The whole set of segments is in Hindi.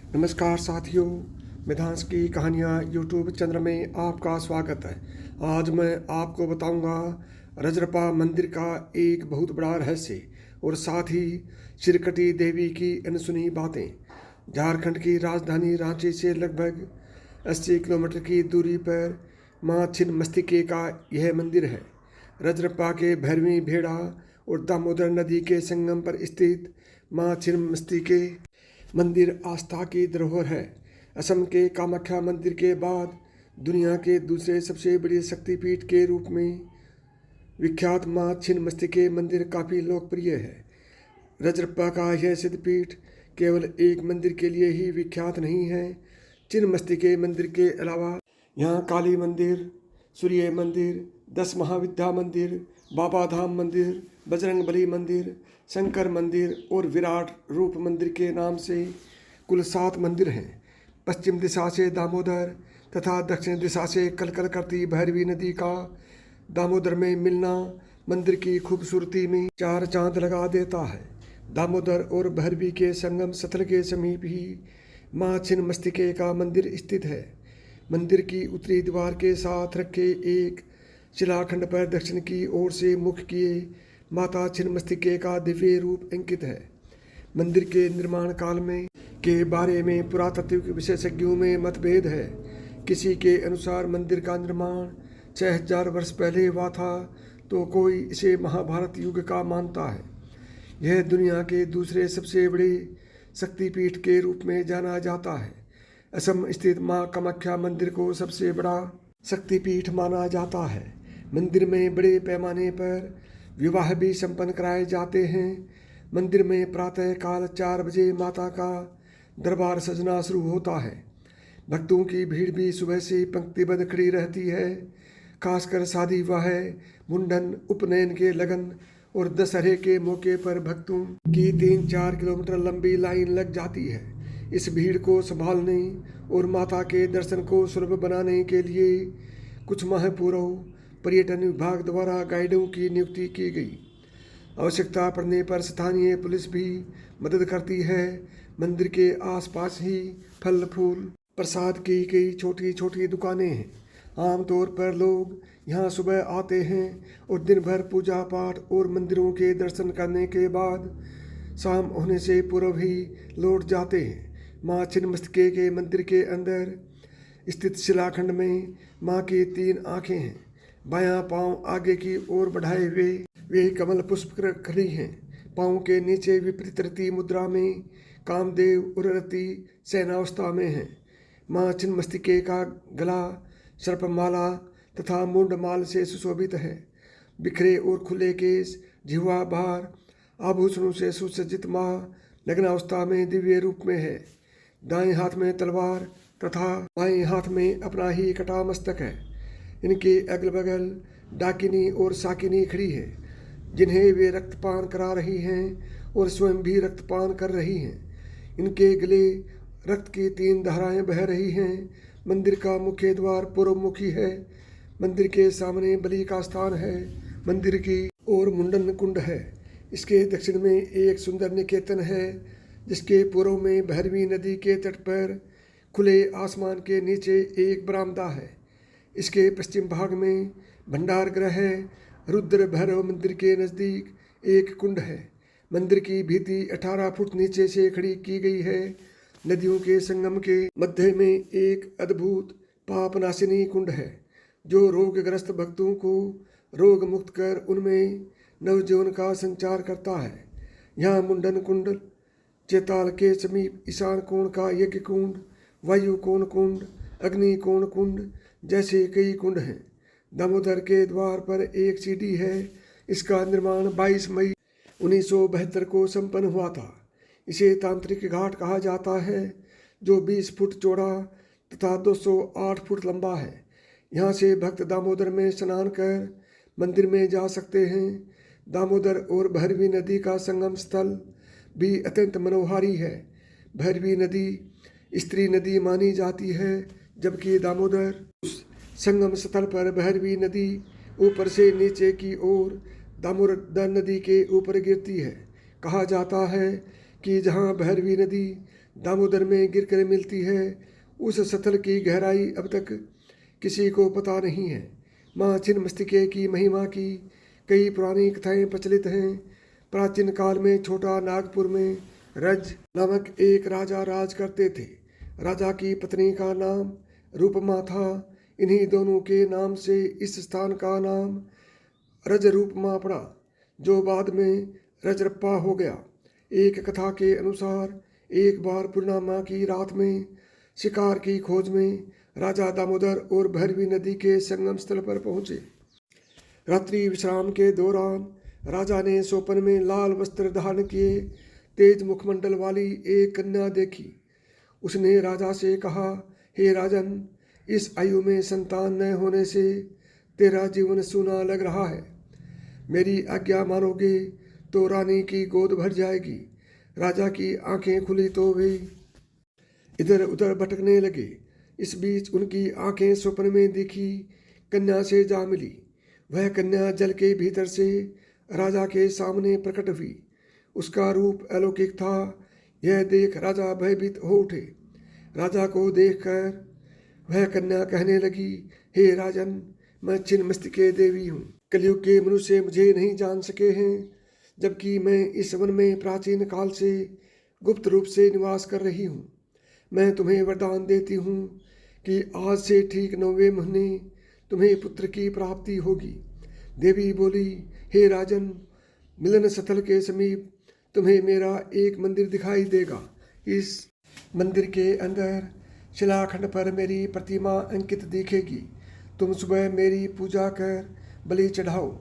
नमस्कार साथियों, मिधांस की कहानियाँ यूट्यूब चैनल में आपका स्वागत है। आज मैं आपको बताऊंगा रजरप्पा मंदिर का एक बहुत बड़ा रहस्य और साथ ही चिरकटी देवी की अनसुनी बातें। झारखंड की राजधानी रांची से लगभग 80 किलोमीटर की दूरी पर माँ छिन्नमस्तिके का यह मंदिर है। रजरप्पा के भैरवी भेड़ा और दामोदर नदी के संगम पर स्थित माँ छिन्नमस्तिके मंदिर आस्था की धरोहर है। असम के कामाख्या मंदिर के बाद दुनिया के दूसरे सबसे बड़े शक्तिपीठ के रूप में विख्यात माँ छिन्नमस्तिके मंदिर काफ़ी लोकप्रिय है। रजरप्पा का यह सिद्धपीठ केवल एक मंदिर के लिए ही विख्यात नहीं है। छिन्नमस्तिके मंदिर के अलावा यहाँ काली मंदिर, सूर्य मंदिर, 10 महाविद्या मंदिर, बाबा धाम मंदिर, बजरंगबली मंदिर, शंकर मंदिर और विराट रूप मंदिर के नाम से कुल 7 मंदिर हैं। पश्चिम दिशा से दामोदर तथा दक्षिण दिशा से कलकल करती भैरवी नदी का दामोदर में मिलना मंदिर की खूबसूरती में 4 चांद लगा देता है। दामोदर और भैरवी के संगम स्थल के समीप ही माँ छिन्नमस्तिके का मंदिर स्थित है। मंदिर की उत्तरी दीवार के साथ रखे एक शिलाखंड पर दक्षिण की ओर से मुख किए माता छिन्नमस्तिके का दिव्य रूप अंकित है। मंदिर के निर्माण काल में के बारे में पुरातात्विक विशेषज्ञों में मतभेद है। किसी के अनुसार मंदिर का निर्माण 6000 वर्ष पहले हुआ था, तो कोई इसे महाभारत युग का मानता है। यह दुनिया के दूसरे सबसे बड़े शक्तिपीठ के रूप में जाना जाता है। असम स्थित माँ कामाख्या मंदिर को सबसे बड़ा शक्तिपीठ माना जाता है। मंदिर में बड़े पैमाने पर विवाह भी संपन्न कराए जाते हैं। मंदिर में प्रातः काल 4 बजे माता का दरबार सजना शुरू होता है। भक्तों की भीड़ भी सुबह से पंक्तिबद्ध खड़ी रहती है। खासकर शादी विवाह, मुंडन, उपनयन के लगन और दशहरे के मौके पर भक्तों की 3-4 किलोमीटर लंबी लाइन लग जाती है। इस भीड़ को संभालने और माता के दर्शन को सुलभ बनाने के लिए कुछ माह पूर्व पर्यटन विभाग द्वारा गाइडों की नियुक्ति की गई। आवश्यकता पड़ने पर स्थानीय पुलिस भी मदद करती है। मंदिर के आसपास ही फल फूल प्रसाद की कई छोटी छोटी दुकानें हैं। आमतौर पर लोग यहाँ सुबह आते हैं और दिन भर पूजा पाठ और मंदिरों के दर्शन करने के बाद शाम होने से पूर्व ही लौट जाते हैं। माँ छिन्नमस्तिके के मंदिर के अंदर स्थित शिलाखंड में माँ की 3 आँखें हैं। बायां पांव आगे की ओर बढ़ाए हुए वे कमल पुष्प खड़ी हैं। पांव के नीचे विपरीत रति मुद्रा में कामदेव और रति शयनावस्था में हैं। माँ छिन्नमस्तिके का गला सर्पमाला तथा मुंडमाल से सुशोभित है। बिखरे और खुले केस, जिह्वा भार आभूषणों से सुसज्जित माँ लग्नावस्था में दिव्य रूप में है। दाएं हाथ में तलवार तथा बाएं हाथ में अपना ही कटा मस्तक है। इनके अगल बगल डाकिनी और साकिनी खड़ी है, जिन्हें वे रक्तपान करा रही हैं और स्वयं भी रक्तपान कर रही हैं। इनके गले रक्त की 3 धाराएं बह रही हैं। मंदिर का मुख्य द्वार पूर्वमुखी है। मंदिर के सामने बलि का स्थान है। मंदिर की ओर मुंडन कुंड है। इसके दक्षिण में एक सुंदर निकेतन है, जिसके पूर्व में भैरवी नदी के तट पर खुले आसमान के नीचे एक बरामदा है। इसके पश्चिम भाग में भंडार गृह है। रुद्र भैरव मंदिर के नज़दीक एक कुंड है। मंदिर की भित्ति 18 फुट नीचे से खड़ी की गई है। नदियों के संगम के मध्य में एक अद्भुत पापनाशिनी कुंड है, जो रोगग्रस्त भक्तों को रोग मुक्त कर उनमें नवजीवन का संचार करता है। यहाँ मुंडन कुंड, चेताल के समीप ईशान कोण का यज्ञ कुंड, वायु कोण कुंड, अग्नि कोण कुंड जैसे कई कुंड हैं। दामोदर के द्वार पर एक सीढ़ी है। इसका निर्माण 22 मई 1972 को संपन्न हुआ था। इसे तांत्रिक घाट कहा जाता है, जो 20 फुट चौड़ा तथा 208 फुट लंबा है। यहाँ से भक्त दामोदर में स्नान कर मंदिर में जा सकते हैं। दामोदर और भैरवी नदी का संगम स्थल भी अत्यंत मनोहारी है। भैरवी नदी स्त्री नदी मानी जाती है, जबकि दामोदर संगम स्थल पर भैरवी नदी ऊपर से नीचे की ओर दामोदर नदी के ऊपर गिरती है। कहा जाता है कि जहाँ भैरवी नदी दामोदर में गिरकर मिलती है, उस स्थल की गहराई अब तक किसी को पता नहीं है। माँ छिन्नमस्तिके की महिमा की कई पुरानी कथाएं प्रचलित हैं। प्राचीन काल में छोटा नागपुर में रज नामक एक राजा राज करते थे। राजा की पत्नी का नाम रूपमा था। इन्हीं दोनों के नाम से इस स्थान का नाम रजरूपमा पड़ा, जो बाद में रजरप्पा हो गया। एक कथा के अनुसार एक बार पूर्णिमा की रात में शिकार की खोज में राजा दामोदर और भैरवी नदी के संगम स्थल पर पहुंचे। रात्रि विश्राम के दौरान राजा ने स्वप्न में लाल वस्त्र धारण किए तेज मुखमंडल वाली एक कन्या देखी। उसने राजा से कहा, हे राजन, इस आयु में संतान न होने से तेरा जीवन सूना लग रहा है। मेरी आज्ञा मानोगे तो रानी की गोद भर जाएगी। राजा की आंखें खुली तो वे इधर उधर भटकने लगे। इस बीच उनकी आंखें स्वप्न में दिखी कन्या से जा मिली। वह कन्या जल के भीतर से राजा के सामने प्रकट हुई। उसका रूप अलौकिक था। यह देख राजा भयभीत हो उठे। राजा को देखकर वह कन्या कहने लगी, हे राजन, मैं छिन्नमस्तिके देवी हूँ। कलयुग के मनुष्य मुझे नहीं जान सके हैं, जबकि मैं इस वन में प्राचीन काल से गुप्त रूप से निवास कर रही हूँ। मैं तुम्हें वरदान देती हूँ कि आज से ठीक 9वें महीने तुम्हें पुत्र की प्राप्ति होगी। देवी बोली, हे राजन, मिलन स्थल के समीप तुम्हें मेरा एक मंदिर दिखाई देगा। इस मंदिर के अंदर शिलाखंड पर मेरी प्रतिमा अंकित दिखेगी। तुम सुबह मेरी पूजा कर बलि चढ़ाओ।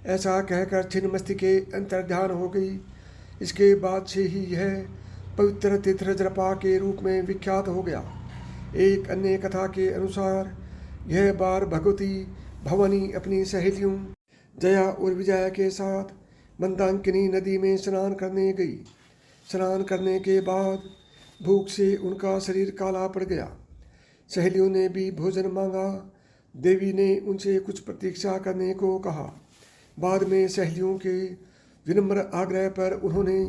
ऐसा कहकर छिन्नमस्तिके अंतर्ध्यान हो गई। इसके बाद से ही यह पवित्र तीर्थ रजरप्पा के रूप में विख्यात हो गया। एक अन्य कथा के अनुसार यह बार भगवती भवानी अपनी सहेलियों जया और विजया के साथ मंदाकिनी नदी में स्नान करने गई। स्नान करने के बाद भूख से उनका शरीर काला पड़ गया। सहेलियों ने भी भोजन मांगा। देवी ने उनसे कुछ प्रतीक्षा करने को कहा। बाद में सहेलियों के विनम्र आग्रह पर उन्होंने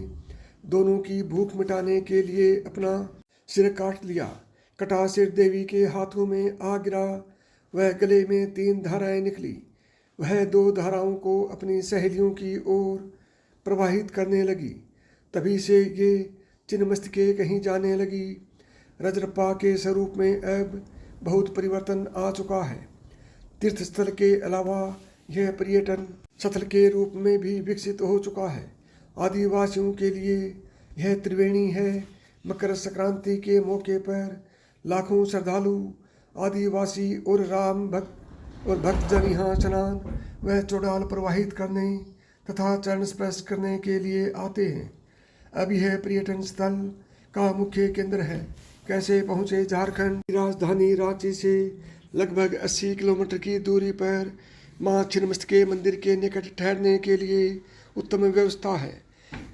दोनों की भूख मिटाने के लिए अपना सिर काट लिया। कटा सिर देवी के हाथों में आ गिरा। वह गले में 3 धाराएं निकली। वह 2 धाराओं को अपनी सहेलियों की ओर प्रवाहित करने लगी। तभी से ये छिन्नमस्तिके कहीं जाने लगी। रजरप्पा के स्वरूप में अब बहुत परिवर्तन आ चुका है। तीर्थ स्थल के अलावा यह पर्यटन स्थल के रूप में भी विकसित हो चुका है। आदिवासियों के लिए यह त्रिवेणी है। मकर संक्रांति के मौके पर लाखों श्रद्धालु, आदिवासी और राम भक्त और भक्तजन यहाँ स्नान व चौड़ाल प्रवाहित करने तथा चरण स्पर्श करने के लिए आते हैं। अब यह पर्यटन स्थल का मुख्य केंद्र है। कैसे पहुँचे? झारखंड की राजधानी रांची से लगभग 80 किलोमीटर की दूरी पर माँ छिन्नमस्तिके मंदिर के निकट ठहरने के लिए उत्तम व्यवस्था है।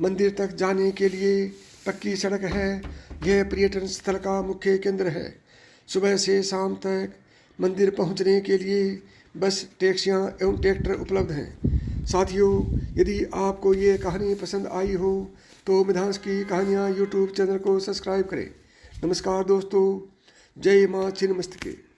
मंदिर तक जाने के लिए पक्की सड़क है। यह पर्यटन स्थल का मुख्य केंद्र है। सुबह से शाम तक मंदिर पहुंचने के लिए बस, टैक्सियां एवं ट्रैक्टर उपलब्ध हैं। साथियों, यदि आपको ये कहानी पसंद आई हो तो मिधांस की कहानियाँ यूट्यूब चैनल को सब्सक्राइब करें। नमस्कार दोस्तों, जय माँ छिन्नमस्तिके।